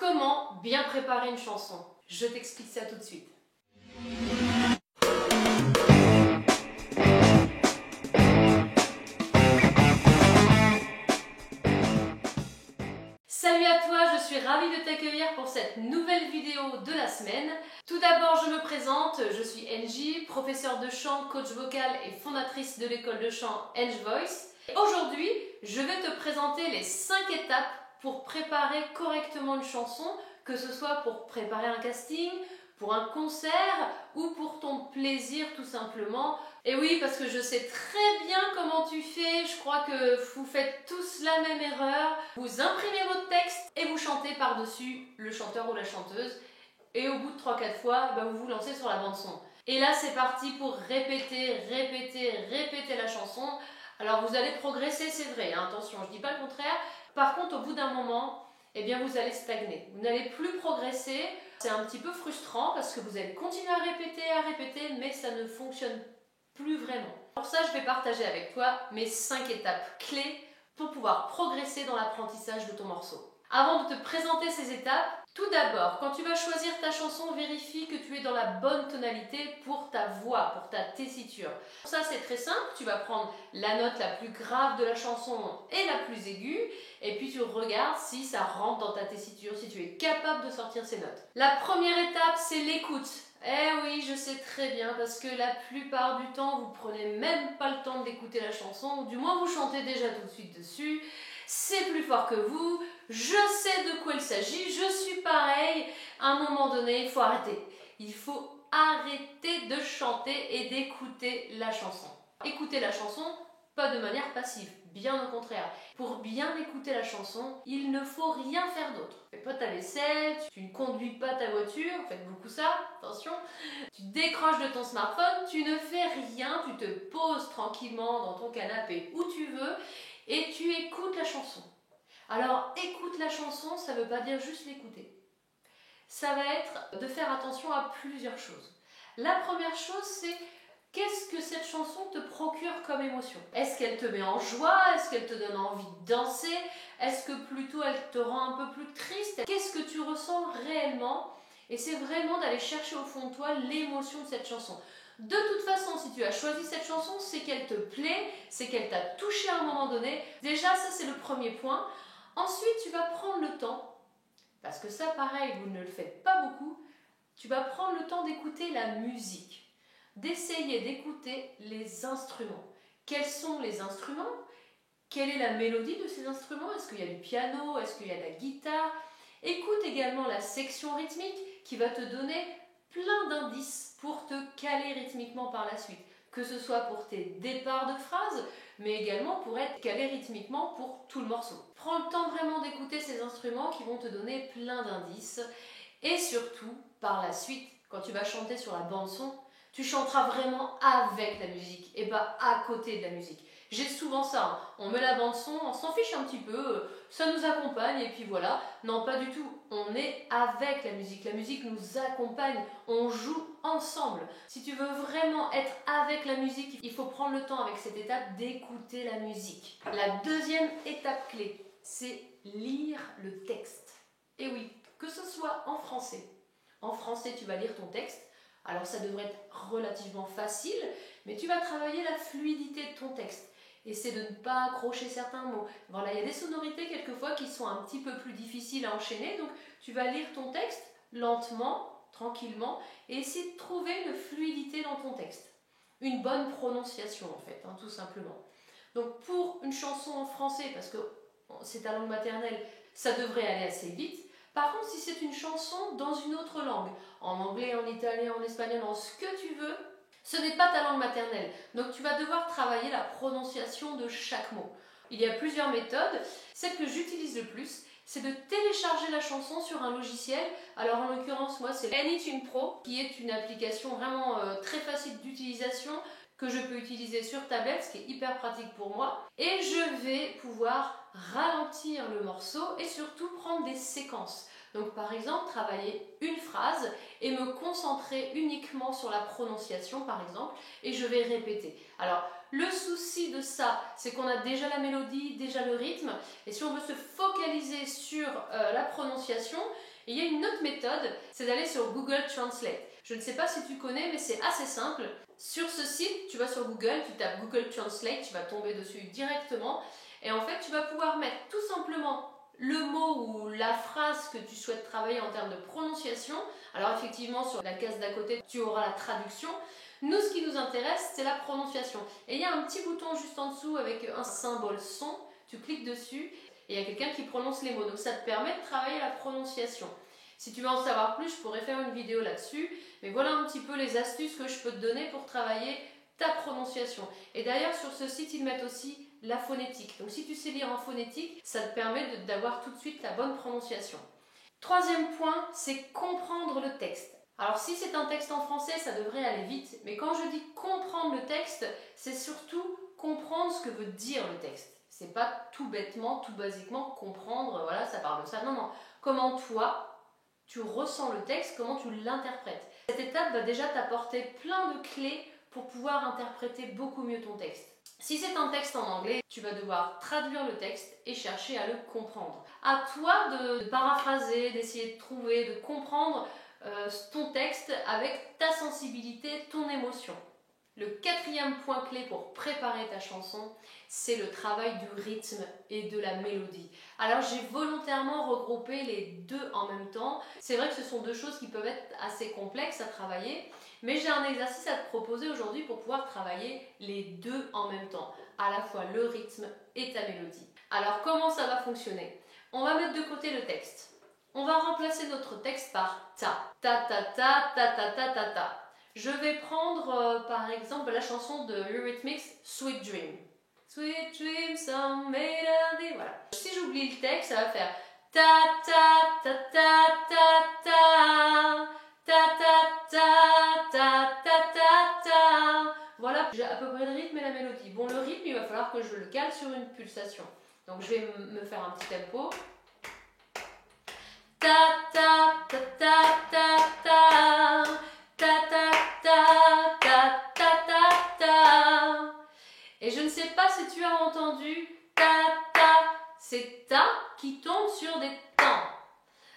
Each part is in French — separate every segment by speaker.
Speaker 1: Comment bien préparer une chanson? Je t'explique ça tout de suite. Salut à toi, je suis ravie de t'accueillir pour cette nouvelle vidéo de la semaine. Tout d'abord, je me présente, je suis Angie, professeure de chant, coach vocal et fondatrice de l'école de chant Ange Voice. Aujourd'hui, je vais te présenter les 5 étapes pour préparer correctement une chanson, que ce soit pour préparer un casting, pour un concert ou pour ton plaisir tout simplement. Et oui, parce que je sais très bien comment tu fais, je crois que vous faites tous la même erreur. Vous imprimez votre texte et vous chantez par-dessus le chanteur ou la chanteuse. Et au bout de 3-4 fois, vous vous lancez sur la bande-son. Et là, c'est parti pour répéter la chanson. Alors vous allez progresser, c'est vrai, hein, attention, je ne dis pas le contraire. Par contre, au bout d'un moment, vous allez stagner. Vous n'allez plus progresser. C'est un petit peu frustrant parce que vous allez continuer à répéter, mais ça ne fonctionne plus vraiment. Pour ça, je vais partager avec toi mes 5 étapes clés pour pouvoir progresser dans l'apprentissage de ton morceau. Avant de te présenter ces étapes, tout d'abord, quand tu vas choisir ta chanson, vérifie que tu es dans la bonne tonalité pour ta voix, pour ta tessiture. Pour ça, c'est très simple. Tu vas prendre la note la plus grave de la chanson et la plus aiguë, et puis tu regardes si ça rentre dans ta tessiture, si tu es capable de sortir ces notes. La première étape, c'est l'écoute. Eh oui, je sais très bien, parce que la plupart du temps, vous prenez même pas le temps d'écouter la chanson, ou du moins vous chantez déjà tout de suite dessus. C'est plus fort que vous, je sais de quoi il s'agit, je suis pareil. À un moment donné, il faut arrêter. Il faut arrêter de chanter et d'écouter la chanson. Écouter la chanson, pas de manière passive, bien au contraire. Pour bien écouter la chanson, il ne faut rien faire d'autre. Tu fais pas ta vaisselle, tu ne conduis pas ta voiture, faites beaucoup ça, attention. Tu décroches de ton smartphone, tu ne fais rien, tu te poses tranquillement dans ton canapé où tu veux et tu écoutes la chanson. Alors, écoute la chanson, ça ne veut pas dire juste l'écouter. Ça va être de faire attention à plusieurs choses. La première chose, c'est qu'est-ce que cette chanson te procure comme émotion? Est-ce qu'elle te met en joie? Est-ce qu'elle te donne envie de danser? Est-ce que plutôt elle te rend un peu plus triste? Qu'est-ce que tu ressens réellement? Et c'est vraiment d'aller chercher au fond de toi l'émotion de cette chanson. De toute façon, si tu as choisi cette chanson, c'est qu'elle te plaît, c'est qu'elle t'a touché à un moment donné. Déjà, ça c'est le premier point. Ensuite, tu vas prendre le temps, parce que ça pareil, vous ne le faites pas beaucoup, tu vas prendre le temps d'écouter la musique, d'essayer d'écouter les instruments. Quels sont les instruments? Quelle est la mélodie de ces instruments? Est-ce qu'il y a du piano? Est-ce qu'il y a de la guitare? Écoute également la section rythmique qui va te donner plein d'indices pour te caler rythmiquement par la suite. Que ce soit pour tes départs de phrases, mais également pour être calé rythmiquement pour tout le morceau. Prends le temps vraiment d'écouter ces instruments qui vont te donner plein d'indices. Et surtout, par la suite, quand tu vas chanter sur la bande-son, tu chanteras vraiment avec la musique et pas à côté de la musique. J'ai souvent ça, hein. On met la bande-son, on s'en fiche un petit peu, ça nous accompagne et puis voilà. Non, pas du tout, on est avec la musique nous accompagne, on joue ensemble. Si tu veux vraiment être avec la musique, il faut prendre le temps avec cette étape d'écouter la musique. La deuxième étape clé, c'est lire le texte. Et oui, que ce soit en français. En français, tu vas lire ton texte. Alors ça devrait être relativement facile, mais tu vas travailler la fluidité de ton texte. Essaie de ne pas accrocher certains mots. Voilà, il y a des sonorités quelquefois qui sont un petit peu plus difficiles à enchaîner, donc tu vas lire ton texte lentement, tranquillement, et essayer de trouver une fluidité dans ton texte. Une bonne prononciation en fait, tout simplement. Donc pour une chanson en français, parce que c'est ta langue maternelle, ça devrait aller assez vite. Par contre, si c'est une chanson dans une autre langue, en anglais, en italien, en espagnol, en ce que tu veux, ce n'est pas ta langue maternelle. Donc tu vas devoir travailler la prononciation de chaque mot. Il y a plusieurs méthodes. Celle que j'utilise le plus, c'est de télécharger la chanson sur un logiciel. Alors en l'occurrence, moi, c'est Anytune Pro, qui est une application vraiment très facile d'utilisation, que je peux utiliser sur tablette, ce qui est hyper pratique pour moi. Et je vais pouvoir ralentir le morceau et surtout prendre des séquences. Donc par exemple, travailler une phrase et me concentrer uniquement sur la prononciation par exemple, et je vais répéter. Alors le souci de ça, c'est qu'on a déjà la mélodie, déjà le rythme, et si on veut se focaliser sur la prononciation, il y a une autre méthode, c'est d'aller sur Google Translate. Je ne sais pas si tu connais, mais c'est assez simple. Sur ce site, tu vas sur Google, tu tapes Google Translate, tu vas tomber dessus directement, et en fait, tu vas pouvoir mettre tout simplement le mot ou la phrase que tu souhaites travailler en termes de prononciation. Alors effectivement, sur la case d'à côté, tu auras la traduction. Nous, ce qui nous intéresse, c'est la prononciation. Et il y a un petit bouton juste en dessous avec un symbole son. Tu cliques dessus et il y a quelqu'un qui prononce les mots. Donc ça te permet de travailler la prononciation. Si tu veux en savoir plus, je pourrais faire une vidéo là-dessus. Mais voilà un petit peu les astuces que je peux te donner pour travailler ta prononciation. Et d'ailleurs, sur ce site, ils mettent aussi la phonétique. Donc si tu sais lire en phonétique, ça te permet d'avoir tout de suite la bonne prononciation. Troisième point, c'est comprendre le texte. Alors si c'est un texte en français, ça devrait aller vite, mais quand je dis comprendre le texte, c'est surtout comprendre ce que veut dire le texte. C'est pas tout bêtement, tout basiquement comprendre, voilà, ça parle de ça. Non, non. Comment toi, tu ressens le texte, comment tu l'interprètes. Cette étape va déjà t'apporter plein de clés pour pouvoir interpréter beaucoup mieux ton texte. Si c'est un texte en anglais, tu vas devoir traduire le texte et chercher à le comprendre. À toi de paraphraser, d'essayer de trouver, de comprendre ton texte avec ta sensibilité, ton émotion. Le quatrième point clé pour préparer ta chanson, c'est le travail du rythme et de la mélodie. Alors j'ai volontairement regroupé les deux en même temps. C'est vrai que ce sont deux choses qui peuvent être assez complexes à travailler, mais j'ai un exercice à te proposer aujourd'hui pour pouvoir travailler les deux en même temps, à la fois le rythme et ta mélodie. Alors comment ça va fonctionner? On va mettre de côté le texte. On va remplacer notre texte par ta. Ta ta ta ta ta ta ta ta. Je vais prendre par exemple la chanson de Eurythmics, Sweet Dream. Sweet Dream, some made of the... Voilà. Si j'oublie le texte, ça va faire ta ta ta ta ta ta ta ta ta ta ta ta ta. Voilà, j'ai à peu près le rythme et la mélodie. Bon, le rythme, il va falloir que je le cale sur une pulsation. Donc je vais me faire un petit tempo. Ta ta ta ta ta ta ta ta ta ta ta ta ta. Et je ne sais pas si tu as entendu ta ta, c'est ta qui tombe sur des temps.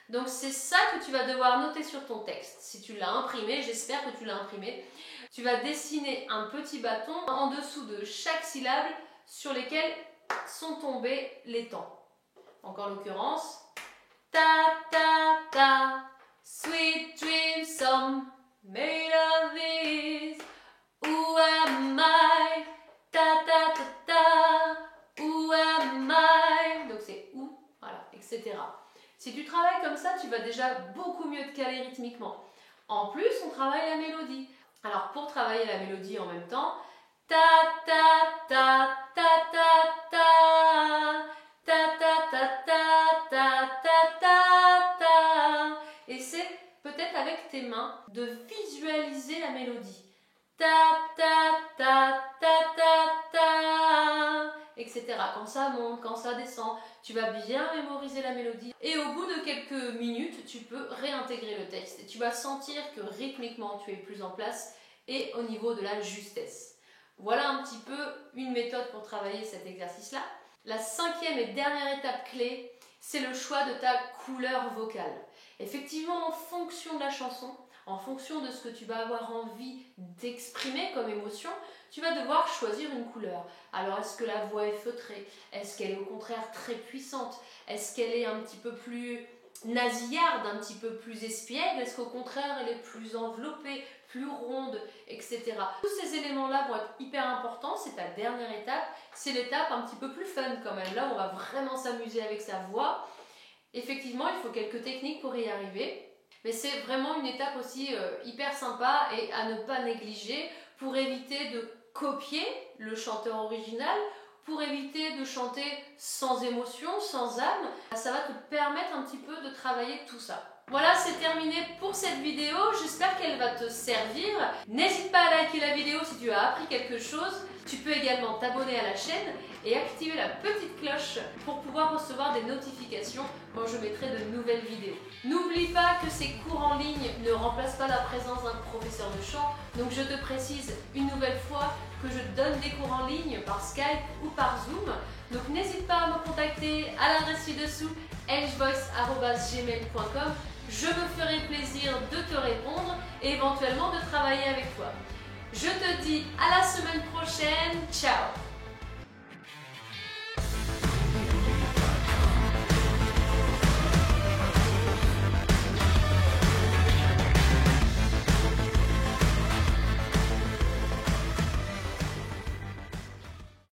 Speaker 1: Donc c'est ça que tu vas devoir noter sur ton texte. Si tu l'as imprimé, j'espère que tu l'as imprimé, tu vas dessiner un petit bâton en dessous de chaque syllabe sur lesquels sont tombés les temps. Donc en l'occurrence, ta ta ta, sweet dreams some made of this. Who am I? Ta ta ta ta. Who am I? Donc c'est où, voilà, etc. Si tu travailles comme ça, tu vas déjà beaucoup mieux te caler rythmiquement. En plus, on travaille la mélodie. Alors pour travailler la mélodie en même temps, ta ta ta ta ta ta ta ta ta ta ta ta ta ta. Et c'est peut-être avec tes mains de visualiser la mélodie. Ta ta ta ta ta ta, etc. Quand ça monte, quand ça descend, tu vas bien mémoriser la mélodie. Et au bout de quelques minutes, tu peux réintégrer le texte. Et tu vas sentir que rythmiquement, tu es plus en place et au niveau de la justesse. Voilà un petit peu une méthode pour travailler cet exercice-là. La cinquième et dernière étape clé, c'est le choix de ta couleur vocale. Effectivement, en fonction de la chanson, en fonction de ce que tu vas avoir envie d'exprimer comme émotion, tu vas devoir choisir une couleur. Alors, est-ce que la voix est feutrée? Est-ce qu'elle est au contraire très puissante? Est-ce qu'elle est un petit peu plus nasillarde, un petit peu plus espiègle? Est-ce qu'au contraire, elle est plus enveloppée, plus ronde, etc. Tous ces éléments-là vont être hyper importants. C'est ta dernière étape. C'est l'étape un petit peu plus fun quand même. Là, on va vraiment s'amuser avec sa voix. Effectivement, il faut quelques techniques pour y arriver. Mais c'est vraiment une étape aussi hyper sympa et à ne pas négliger pour éviter de copier le chanteur original, pour éviter de chanter sans émotion, sans âme. Ça va te permettre un petit peu de travailler tout ça. Voilà, c'est terminé pour cette vidéo. J'espère qu'elle va te servir. N'hésite pas à liker la vidéo si tu as appris quelque chose. Tu peux également t'abonner à la chaîne et activer la petite cloche pour pouvoir recevoir des notifications quand je mettrai de nouvelles vidéos. N'oublie pas que ces cours en ligne ne remplacent pas la présence d'un professeur de chant. Donc je te précise une nouvelle fois que je donne des cours en ligne par Skype ou par Zoom. Donc n'hésite pas à me contacter à l'adresse ci-dessous engevoice@gmail.com. Je me ferai plaisir de te répondre et éventuellement de travailler avec toi. Je te dis à la semaine prochaine. Ciao!